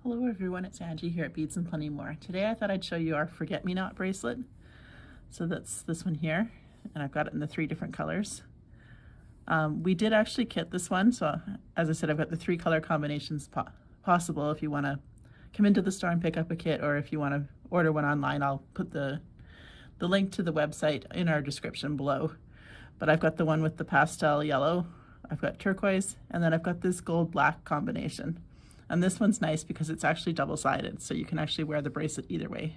Hello everyone, it's Angie here at Beads and Plenty More. Today I thought I'd show you our Forget Me Not bracelet. So that's this one here, and I've got it in the 3 different colors. We did actually kit this one, so as I said, I've got the 3 color combinations possible if you want to come into the store and pick up a kit, or if you want to order one online. I'll put the link to the website in our description below. But I've got the one with the pastel yellow, I've got turquoise, and then I've got this gold black combination. And this one's nice because it's actually double-sided, so you can actually wear the bracelet either way,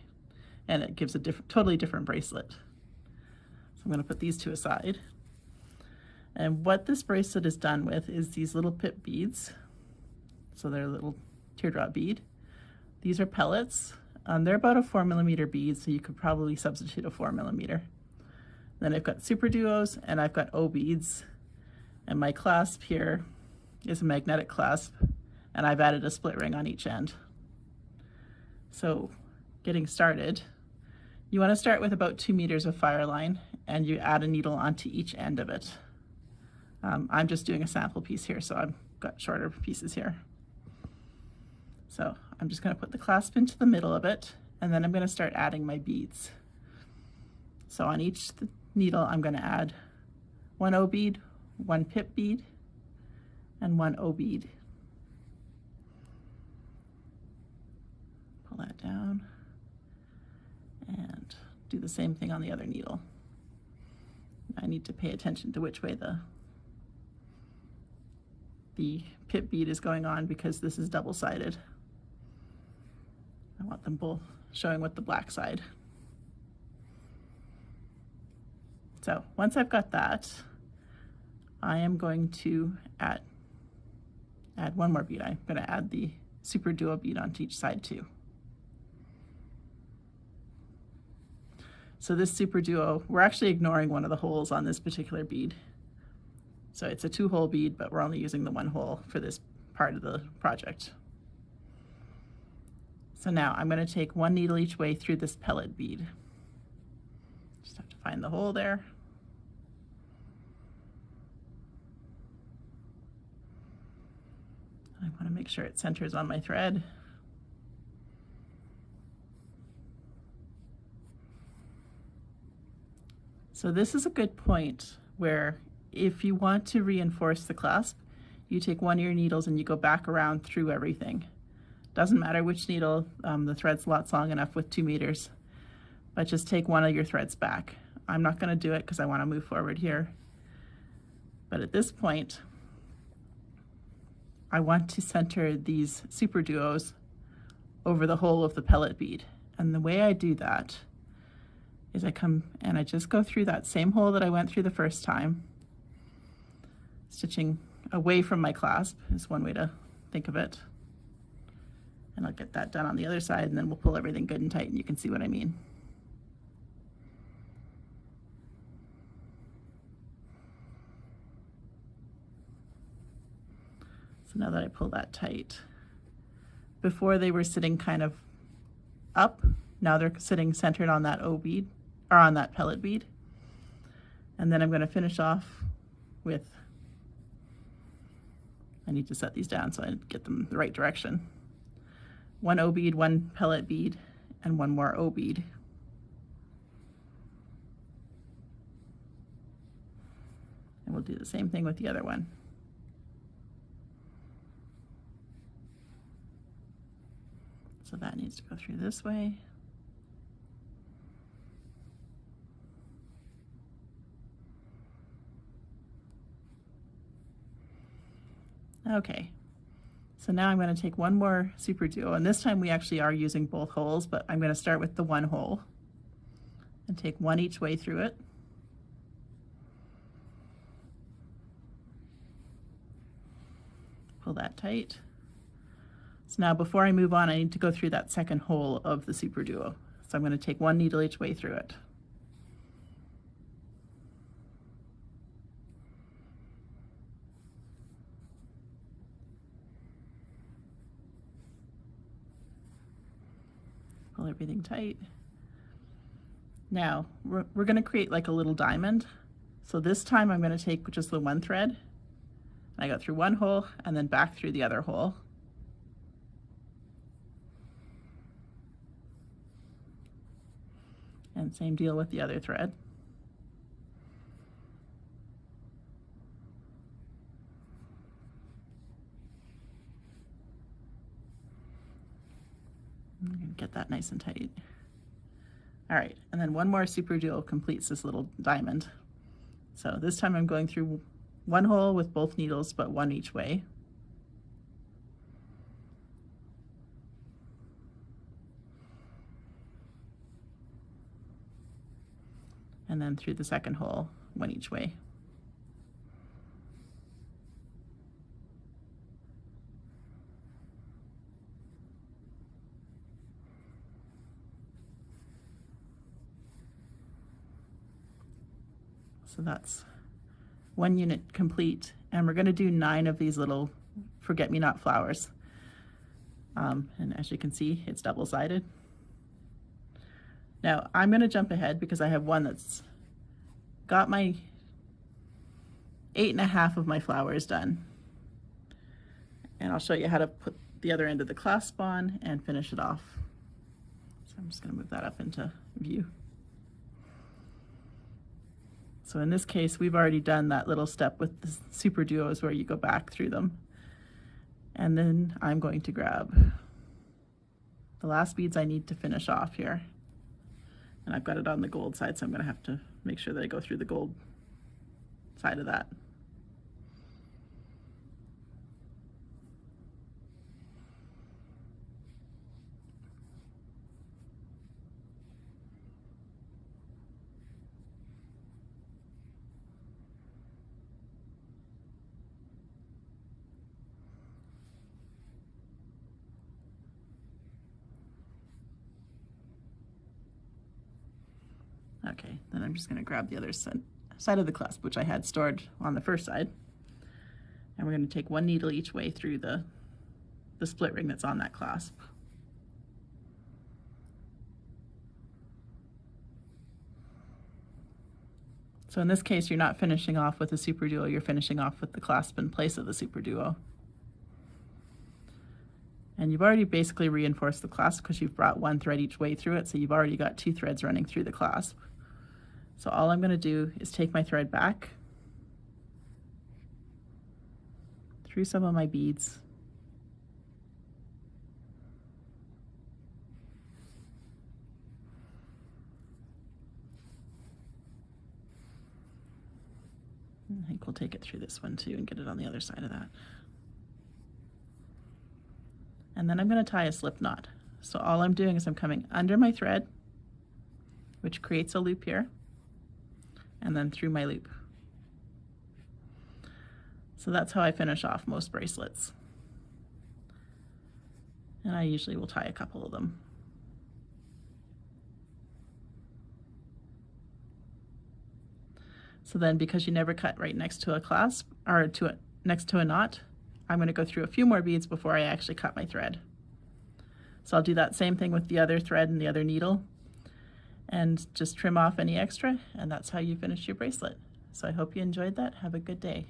and it gives a totally different bracelet. So I'm going to put these 2 aside. And what this bracelet is done with is these little pip beads. So they're a little teardrop bead. These are pellets. They're about a 4mm bead, so you could probably substitute a 4mm. Then I've got super duos, and I've got O beads. And my clasp here is a magnetic clasp, and I've added a split ring on each end. So getting started, you want to start with about 2 meters of fire line, and you add a needle onto each end of it. I'm just doing a sample piece here, so I've got shorter pieces here. So I'm just going to put the clasp into the middle of it, and then I'm going to start adding my beads. So on each needle I'm going to add 1 O bead, 1 pip bead, and 1 O bead. Pull that down and do the same thing on the other needle. I need to pay attention to which way the pip bead is going on because this is double-sided. I want them both showing with the black side. So once I've got that, I am going to add 1 more bead. I'm going to add the super duo bead onto each side too. So this super duo, we're actually ignoring one of the holes on this particular bead. So it's a 2-hole bead, but we're only using the 1 hole for this part of the project. So now I'm going to take 1 needle each way through this pellet bead. Just have to find the hole there. I want to make sure it centers on my thread. So this is a good point where if you want to reinforce the clasp, you take one of your needles and you go back around through everything. Doesn't matter which needle, the thread's lots long enough with 2 meters, but just take one of your threads back. I'm not going to do it because I want to move forward here. But at this point, I want to center these super duos over the whole of the pellet bead. And the way I do that is I come and I just go through that same hole that I went through the first time. Stitching away from my clasp is one way to think of it. And I'll get that done on the other side, and then we'll pull everything good and tight and you can see what I mean. So now that I pull that tight, before they were sitting kind of up, now they're sitting centered on that O bead, or on that pellet bead. And then I'm going to finish off with, I need to set these down so I get them the right direction. 1 O bead, 1 pellet bead, and 1 more O bead. And we'll do the same thing with the other one. So that needs to go through this way. Okay, so now I'm going to take 1 more super duo, and this time we actually are using both holes, but I'm going to start with the 1 hole and take 1 each way through it. Pull that tight. So now before I move on, I need to go through that 2nd hole of the super duo. So I'm going to take 1 needle each way through it. Pull everything tight. Now we're going to create like a little diamond. So this time I'm going to take just the 1 thread. I go through 1 hole and then back through the other hole. And same deal with the other thread. I'm going to get that nice and tight. All right, and then one more super duo completes this little diamond. So this time I'm going through one hole with both needles, but one each way. And then through the second hole, one each way. So that's one unit complete, and we're going to do 9 of these little forget-me-not flowers. And as you can see, it's double-sided. Now I'm going to jump ahead because I have one that's got my 8.5 of my flowers done. And I'll show you how to put the other end of the clasp on and finish it off. So I'm just going to move that up into view. So in this case, we've already done that little step with the super duos where you go back through them. And then I'm going to grab the last beads I need to finish off here. And I've got it on the gold side, so I'm going to have to make sure that I go through the gold side of that. Okay, then I'm just going to grab the other side of the clasp, which I had stored on the first side. And we're going to take one needle each way through the split ring that's on that clasp. So in this case, you're not finishing off with a super duo, you're finishing off with the clasp in place of the super duo. And you've already basically reinforced the clasp because you've brought one thread each way through it, so you've already got 2 threads running through the clasp. So all I'm going to do is take my thread back through some of my beads, I think we'll take it through this one too and get it on the other side of that. And then I'm going to tie a slip knot. So all I'm doing is I'm coming under my thread, which creates a loop here, and then through my loop. So that's how I finish off most bracelets. And I usually will tie a couple of them. So then, because you never cut right next to a clasp, or next to a knot, I'm going to go through a few more beads before I actually cut my thread. So I'll do that same thing with the other thread and the other needle, and just trim off any extra, and that's how you finish your bracelet. So I hope you enjoyed that. Have a good day.